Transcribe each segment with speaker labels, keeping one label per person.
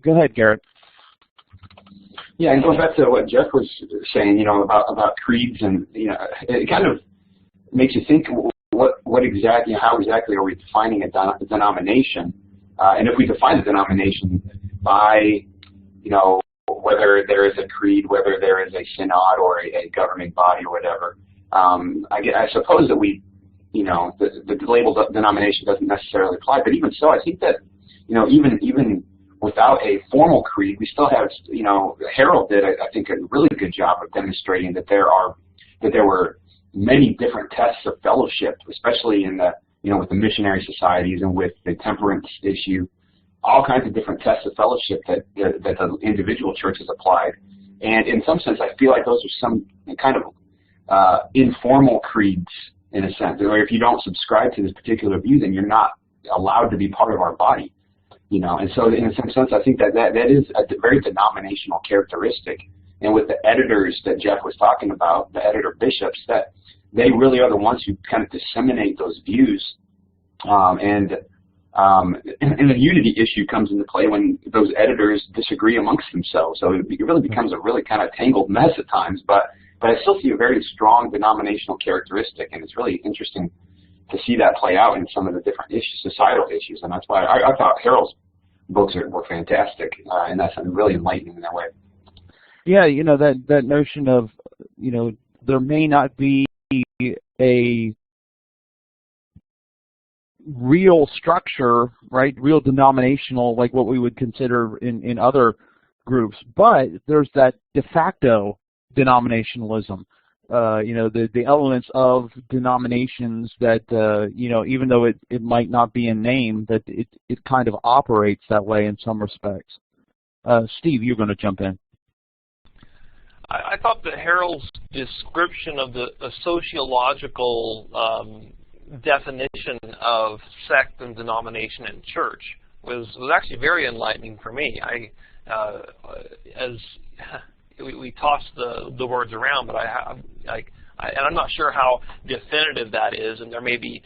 Speaker 1: Go ahead, Garrett.
Speaker 2: Yeah, and going back to what Jeff was saying, about creeds, and it kind of makes you think what exactly, how exactly are we defining a denomination, and if we define a denomination by, whether there is a creed, whether there is a synod or a governing body or whatever, I suppose that the label denomination doesn't necessarily apply, but even so, I think that, even without a formal creed, we still have, Harold did, I think, a really good job of demonstrating that there were many different tests of fellowship, especially in the, with the missionary societies and with the temperance issue, all kinds of different tests of fellowship that the individual churches applied. And in some sense, I feel like those are some kind of informal creeds, in a sense, where if you don't subscribe to this particular view, then you're not allowed to be part of our body. And so in some sense, I think that is a very denominational characteristic. And with the editors that Jeff was talking about, the editor bishops, that they really are the ones who kind of disseminate those views. And the unity issue comes into play when those editors disagree amongst themselves. So it really becomes a really kind of tangled mess at times. But I still see a very strong denominational characteristic, and it's really interesting to see that play out in some of the different issues, societal issues. And that's why I thought Harold's books were fantastic, and that's really enlightening in that way.
Speaker 1: Yeah, that notion of, there may not be a real structure, right, real denominational, like what we would consider in other groups, but there's that de facto denominationalism. The elements of denominations that, even though it might not be in name, that it kind of operates that way in some respects. Steve, you're going to jump in.
Speaker 3: I thought that Harold's description of the sociological definition of sect and denomination in church was actually very enlightening for me. We toss the words around, but and I'm not sure how definitive that is, and there may be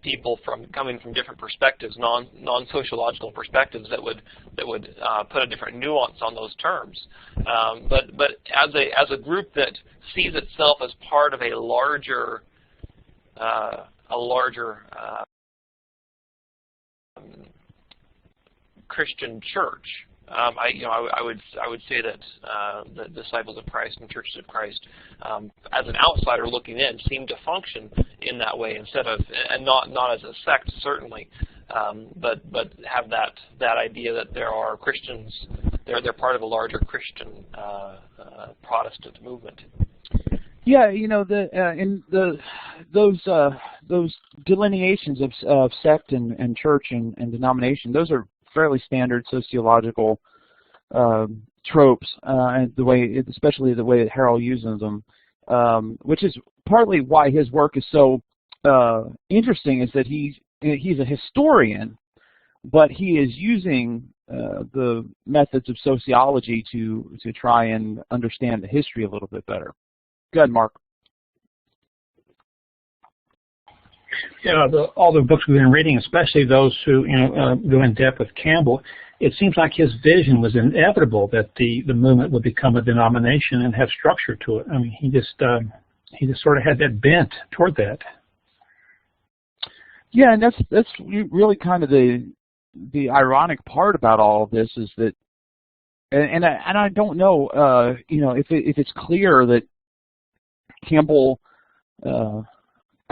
Speaker 3: people coming from different perspectives, non-sociological perspectives, that would put a different nuance on those terms. But as a group that sees itself as part of a larger Christian church, I would say that the disciples of Christ and churches of Christ, as an outsider looking in, seem to function in that way instead of, and not as a sect certainly, but have that idea that there are Christians, they're part of a larger Christian Protestant movement.
Speaker 1: Yeah, those delineations of sect and church and denomination, those are fairly standard sociological tropes, and especially the way that Harold uses them, which is partly why his work is so interesting. Is that he's a historian, but he is using the methods of sociology to try and understand the history a little bit better. Go ahead, Mark.
Speaker 4: Yeah, all the books we've been reading, especially those who go in depth with Campbell, it seems like his vision was inevitable that the movement would become a denomination and have structure to it. I mean, he just sort of had that bent toward that.
Speaker 1: Yeah, and that's really kind of the ironic part about all of this is that, and I don't know, if it's clear that Campbell.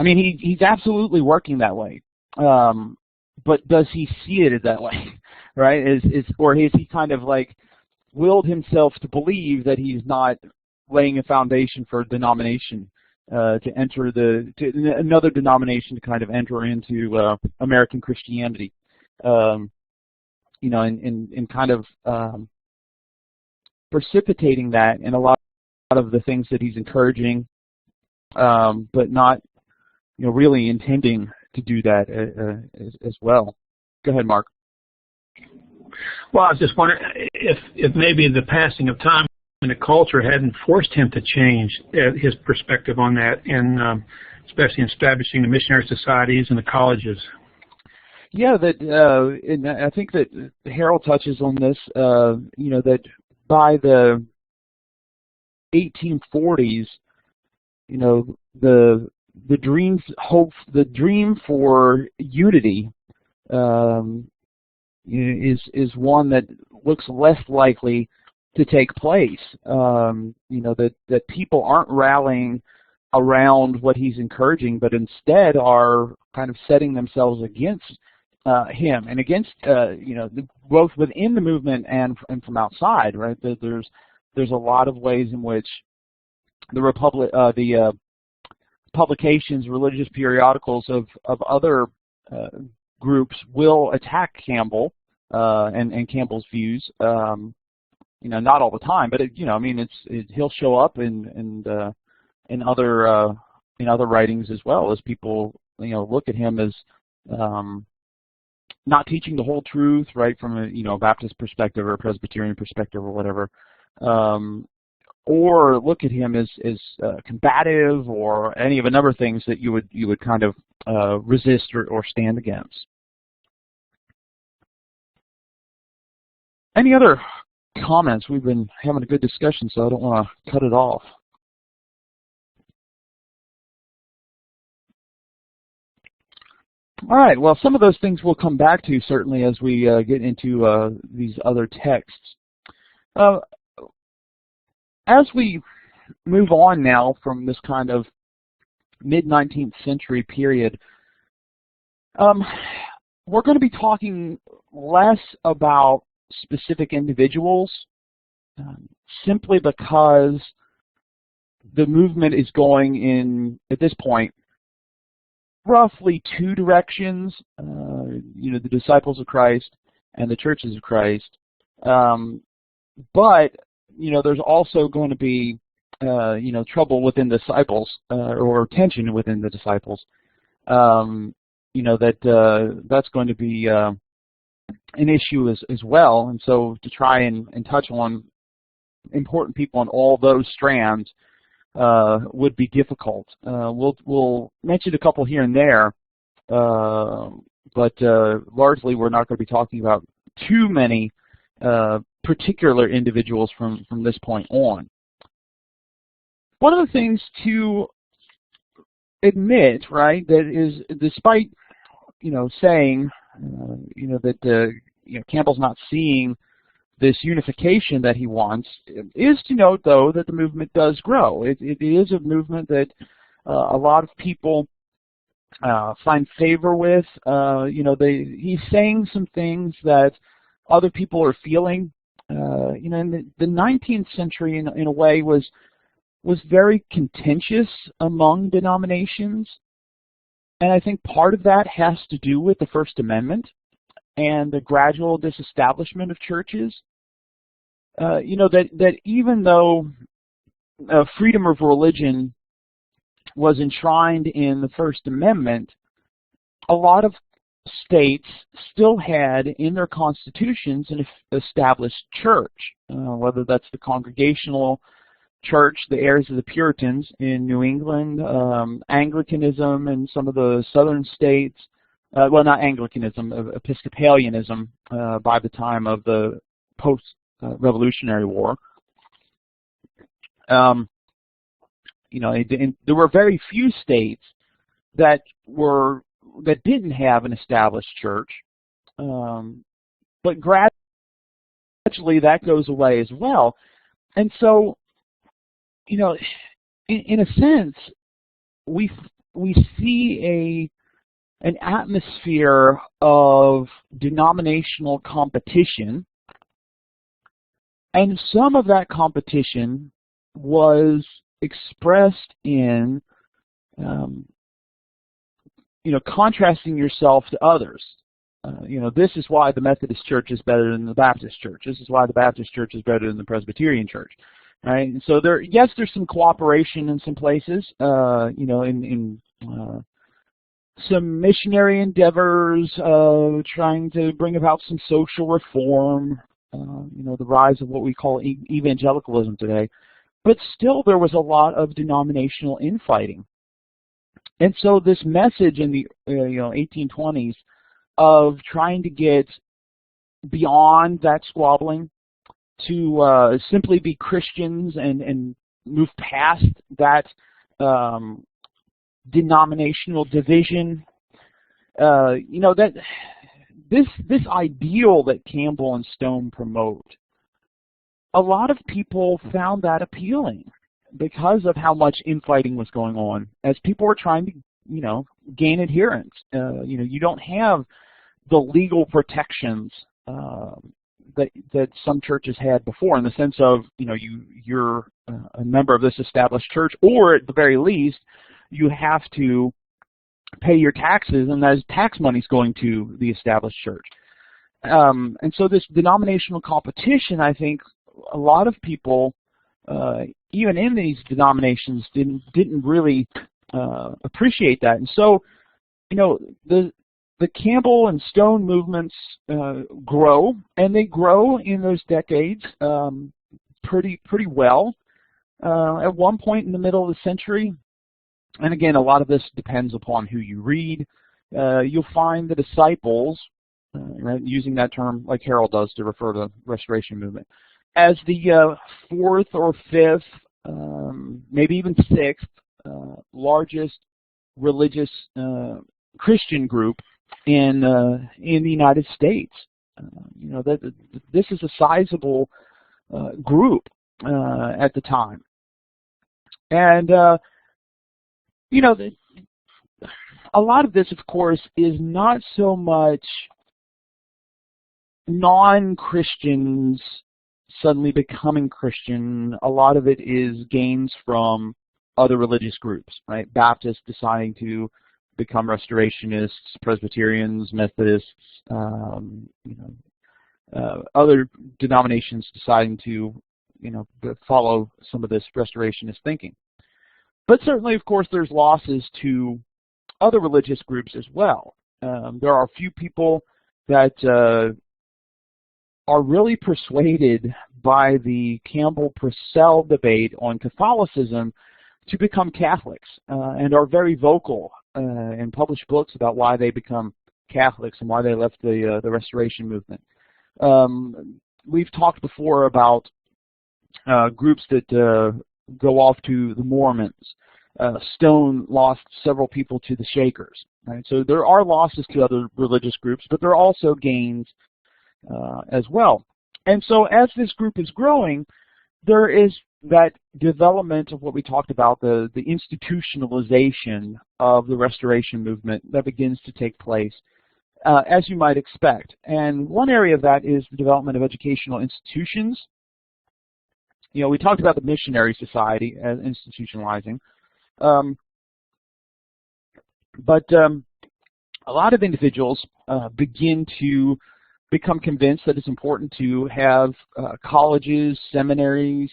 Speaker 1: I mean, he's absolutely working that way, but does he see it that way, right? Or has he kind of like willed himself to believe that he's not laying a foundation for a denomination to enter another denomination to kind of enter into American Christianity, and kind of precipitating that in a lot of the things that he's encouraging, but not really intending to do that as well. Go ahead, Mark.
Speaker 4: Well, I was just wondering if maybe the passing of time and the culture hadn't forced him to change his perspective on that, and especially in establishing the missionary societies and the colleges.
Speaker 1: Yeah, that and I think that Harold touches on this. That by the 1840s, the dream for unity is one that looks less likely to take place. That people aren't rallying around what he's encouraging, but instead are kind of setting themselves against him and against both within the movement and from outside. Right? There's a lot of ways in which the publications, religious periodicals of other groups will attack Campbell and Campbell's views. Not all the time, but he'll show up in other writings as well, as people look at him as not teaching the whole truth, right, from a Baptist perspective or a Presbyterian perspective or whatever, or look at him as combative or any of a number of things that you would kind of resist or stand against. Any other comments? We've been having a good discussion, so I don't want to cut it off. All right, well, some of those things we'll come back to, certainly, as we get into these other texts. As we move on now from this kind of mid-19th century period, we're going to be talking less about specific individuals, simply because the movement is going in, at this point, roughly two directions, the disciples of Christ and the churches of Christ. But there's also going to be, trouble within the disciples, or tension within the disciples. That's going to be an issue as well. And so to try and touch on important people on all those strands would be difficult. We'll mention a couple here and there, but largely we're not going to be talking about too many particular individuals from this point on. One of the things to admit, right, that is, despite saying that Campbell's not seeing this unification that he wants, is to note, though, that the movement does grow. It is a movement that a lot of people find favor with. He's saying some things that other people are feeling. In the 19th century, in a way, was very contentious among denominations, and I think part of that has to do with the First Amendment and the gradual disestablishment of churches. That even though freedom of religion was enshrined in the First Amendment, a lot of states still had in their constitutions an established church, whether that's the Congregational Church, the heirs of the Puritans in New England, Anglicanism in some of the southern states, well, not Anglicanism, Episcopalianism by the time of the post-Revolutionary War. And there were very few states that didn't have an established church, but gradually that goes away as well. And so, in a sense, we see an atmosphere of denominational competition, and some of that competition was expressed in contrasting yourself to others. This is why the Methodist Church is better than the Baptist Church. This is why the Baptist Church is better than the Presbyterian Church. Right? And so there's some cooperation in some places, in some missionary endeavors, trying to bring about some social reform, the rise of what we call evangelicalism today. But still, there was a lot of denominational infighting. And so this message in the 1820s of trying to get beyond that squabbling to simply be Christians and move past that denominational division. That this ideal that Campbell and Stone promote, a lot of people found that appealing because of how much infighting was going on as people were trying to, gain adherence. You don't have the legal protections that some churches had before, in the sense of, you're a member of this established church, or at the very least, you have to pay your taxes, and that tax money's going to the established church. And so this denominational competition, I think a lot of people, even in these denominations, didn't really appreciate that. And so, the Campbell and Stone movements grow, and they grow in those decades pretty well. At one point in the middle of the century, and again, a lot of this depends upon who you read, you'll find the disciples, using that term like Harold does to refer to the Restoration movement, as the fourth or fifth, maybe even sixth largest religious Christian group in the United States. This is a sizable group at the time, and a lot of this, of course, is not so much non-Christians suddenly becoming Christian. A lot of it is gains from other religious groups, right? Baptists deciding to become Restorationists, Presbyterians, Methodists, other denominations deciding to, follow some of this Restorationist thinking. But certainly, of course, there's losses to other religious groups as well. There are a few people that are really persuaded by the Campbell-Purcell debate on Catholicism to become Catholics, and are very vocal and publish books about why they become Catholics and why they left the Restoration movement. We've talked before about groups that go off to the Mormons. Stone lost several people to the Shakers. Right? So there are losses to other religious groups, but there are also gains as well. And so as this group is growing, there is that development of what we talked about, the institutionalization of the Restoration movement that begins to take place, as you might expect. And one area of that is the development of educational institutions. We talked about the Missionary Society as institutionalizing. But a lot of individuals begin to become convinced that it's important to have colleges, seminaries,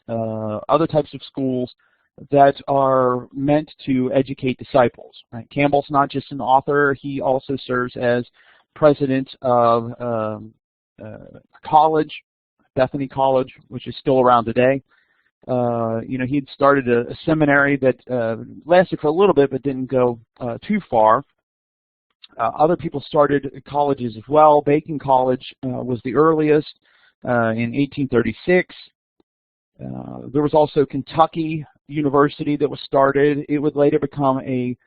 Speaker 1: other types of schools that are meant to educate disciples. Right? Campbell's not just an author, he also serves as president of college, Bethany College, which is still around today. He'd started a seminary that lasted for a little bit but didn't go too far. Other people started colleges as well. Bacone College was the earliest in 1836. There was also Kentucky University that was started. It would later become a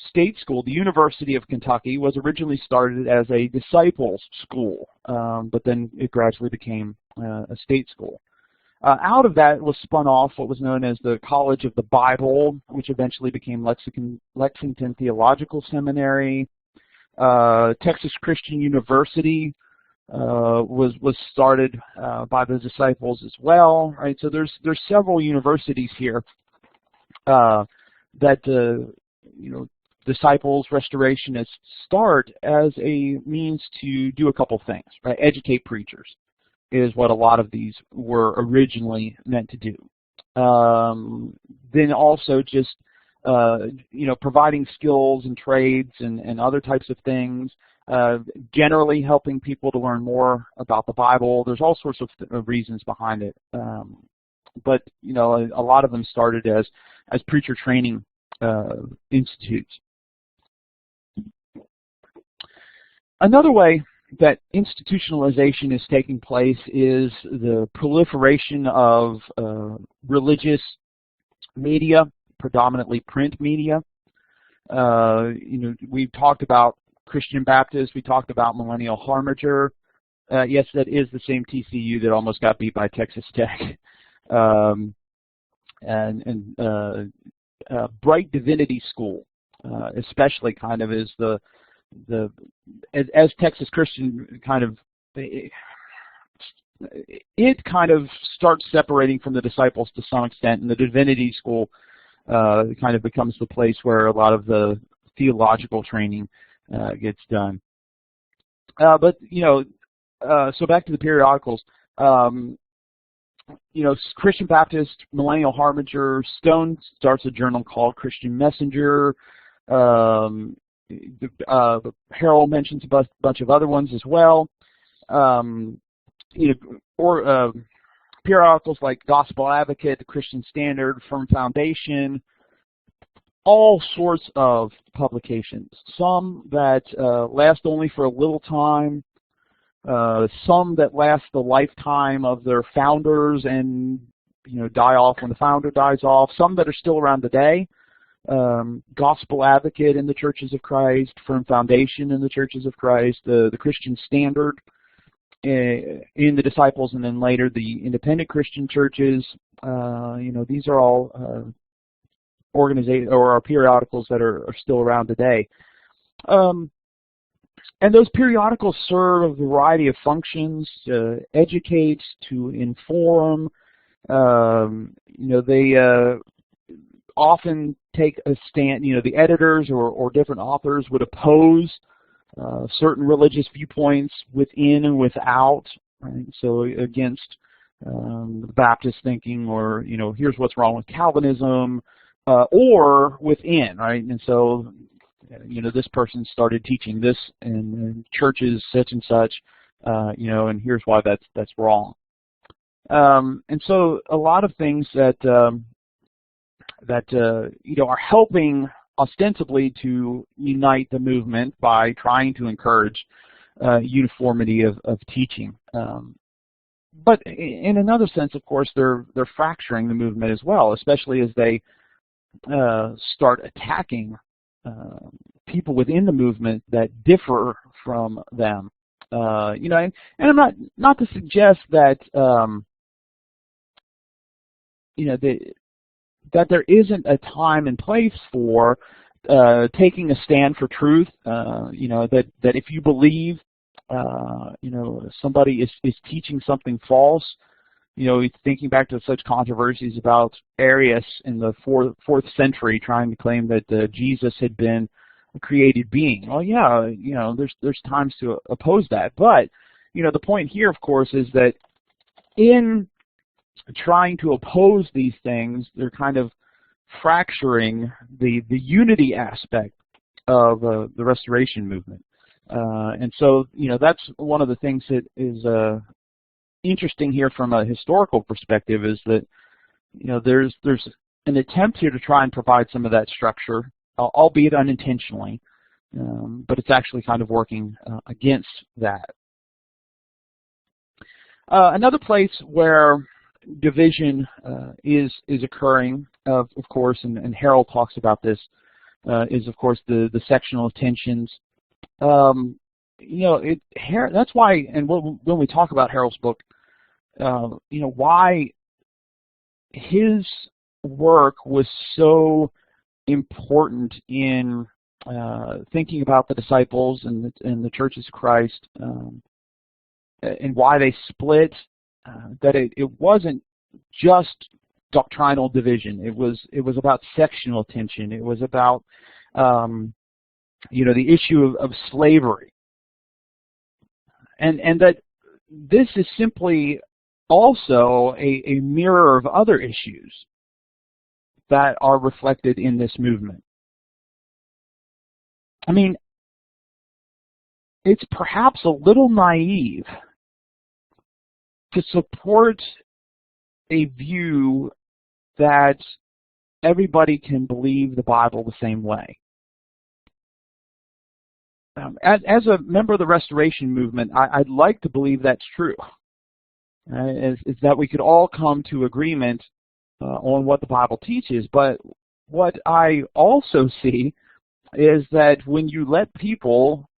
Speaker 1: state school. The University of Kentucky was originally started as a disciples' school, but then it gradually became a state school. Out of that was spun off what was known as the College of the Bible, which eventually became Lexington Theological Seminary. Texas Christian University was started by the disciples as well. Right, so there's several universities here that disciples, restorationists start as a means to do a couple things. Right, educate preachers is what a lot of these were originally meant to do. Then also just providing skills and trades and other types of things, generally helping people to learn more about the Bible. There's all sorts of reasons behind it. But a lot of them started as preacher training institutes. Another way that institutionalization is taking place is the proliferation of religious media, predominantly print media. We've talked about Christian Baptist, we talked about Millennial Harbinger. Yes, that is the same TCU that almost got beat by Texas Tech. Bright Divinity School, especially kind of is as Texas Christian kind of, it kind of starts separating from the disciples to some extent, and the Divinity School kind of becomes the place where a lot of the theological training gets done. So back to the periodicals. Christian Baptist, Millennial Harbinger, Stone starts a journal called Christian Messenger. Harold mentions a bunch of other ones as well. Periodicals like Gospel Advocate, the Christian Standard, Firm Foundation, all sorts of publications. Some that last only for a little time, some that last the lifetime of their founders and die off when the founder dies off. Some that are still around today. Gospel Advocate in the Churches of Christ, Firm Foundation in the Churches of Christ, the Christian Standard in the Disciples, and then later the independent Christian churches. These are all organizations or periodicals that are still around today. And those periodicals serve a variety of functions: to educate, to inform. They often take a stand. The editors or different authors would oppose certain religious viewpoints within and without. Right? So against the Baptist thinking, or here's what's wrong with Calvinism, or within, right? And so this person started teaching this in churches such and such, and here's why that's wrong. And so a lot of things that are helping ostensibly to unite the movement by trying to encourage uniformity of teaching. But in another sense, of course, they're fracturing the movement as well, especially as they start attacking people within the movement that differ from them. And I'm not to suggest that that there isn't a time and place for taking a stand for truth. That if you believe somebody is teaching something false, thinking back to such controversies about Arius in the fourth century trying to claim that Jesus had been a created being. Well, yeah, there's times to oppose that, but the point here, of course, is that in trying to oppose these things, they're kind of fracturing the unity aspect of the Restoration movement. And so, that's one of the things that is interesting here from a historical perspective, is that there's an attempt here to try and provide some of that structure, albeit unintentionally, but it's actually kind of working against that. Another place where division is occurring, of course, and Harold talks about this, is of course the sectional tensions. That's why, and when we talk about Harold's book, why his work was so important in thinking about the disciples and the churches of Christ, and why they split. That it wasn't just doctrinal division. It was about sectional tension. It was about the issue of slavery, and that this is simply also a mirror of other issues that are reflected in this movement. I mean, it's perhaps a little naive to support a view that everybody can believe the Bible the same way. as a member of the Restoration movement, I'd like to believe that's true. Is that we could all come to agreement on what the Bible teaches. But what I also see is that when you let people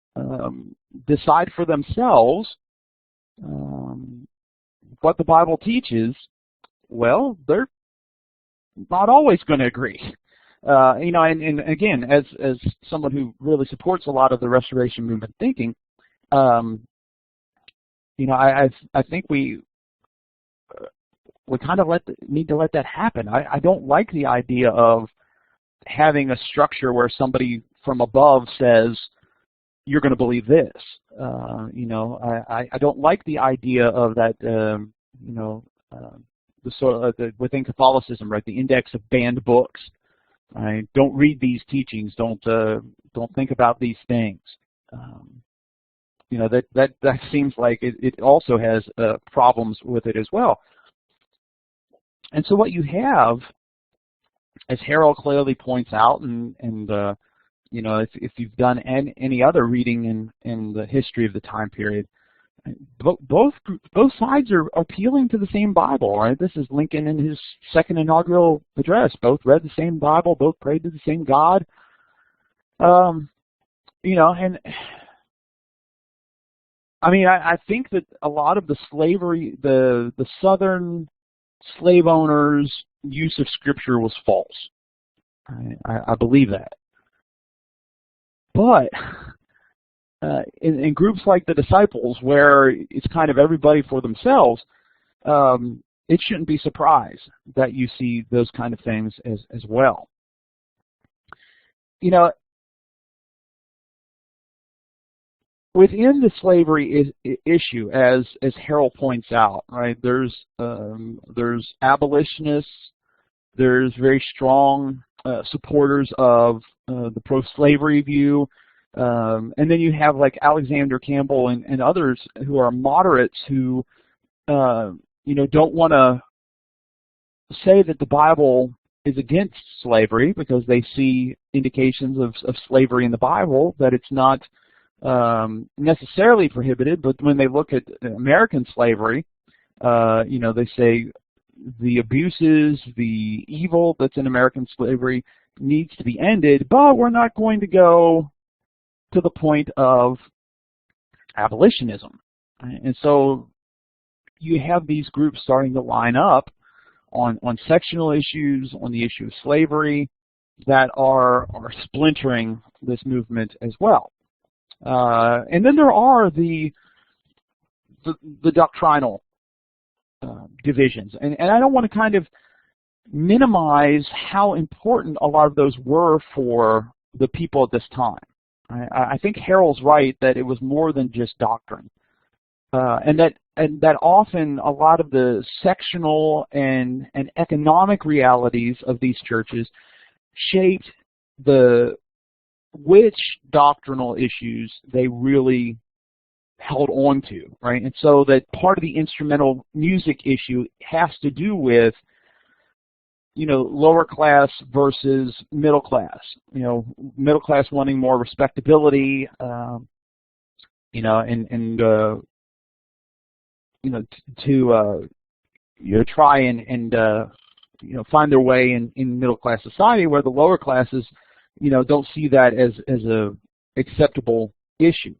Speaker 1: decide for themselves what the Bible teaches, well, they're not always going to agree. And again, as someone who really supports a lot of the Restoration movement thinking, I think we kind of need to let that happen. I don't like the idea of having a structure where somebody from above says, you're going to believe this. I don't like the idea of that, the sort of within Catholicism, right? The index of banned books. Right? Don't read these teachings. Don't think about these things. That seems like it also has problems with it as well. And so what you have, as Harold clearly points out, and if you've done any other reading in the history of the time period, both sides are appealing to the same Bible, right? This is Lincoln in his second inaugural address. Both read the same Bible. Both prayed to the same God. And I mean, I think that a lot of the slavery, the Southern slave owners' use of Scripture was false. I believe that. But in groups like the Disciples, where it's kind of everybody for themselves, it shouldn't be surprised that you see those kind of things as well. Within the slavery issue, as Harold points out, right? There's abolitionists, there's very strong supporters of the pro-slavery view, and then you have like Alexander Campbell and others who are moderates who don't want to say that the Bible is against slavery because they see indications of slavery in the Bible, that it's not necessarily prohibited, but when they look at American slavery, they say the abuses, the evil that's in American slavery needs to be ended, but we're not going to go to the point of abolitionism. And so you have these groups starting to line up on sectional issues, on the issue of slavery, that are splintering this movement as well. And then there are the doctrinal divisions, and I don't want to kind of minimize how important a lot of those were for the people at this time. I think Harold's right that it was more than just doctrine, and that often a lot of the sectional and economic realities of these churches shaped which doctrinal issues they really held on to, right? And so that part of the instrumental music issue has to do with, lower class versus middle class. Middle class wanting more respectability, to try and find their way in middle class society, where the lower classes don't see that as a acceptable issue.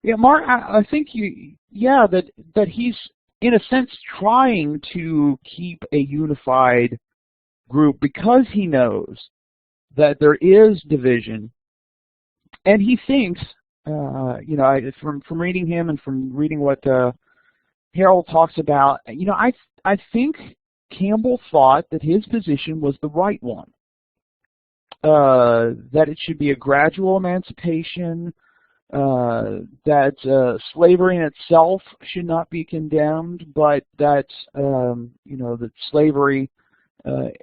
Speaker 1: Yeah, Mark, I think that he's in a sense trying to keep a unified group because he knows that there is division, and he thinks, from reading him and from reading what Harold talks about, I think Campbell thought that his position was the right one. That it should be a gradual emancipation, that slavery in itself should not be condemned, but that that slavery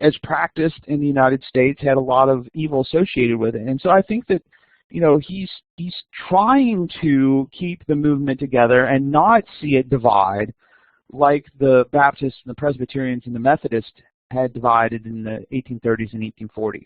Speaker 1: as practiced in the United States had a lot of evil associated with it. And so I think that he's trying to keep the movement together and not see it divide like the Baptists and the Presbyterians and the Methodists had divided in the 1830s and 1840s.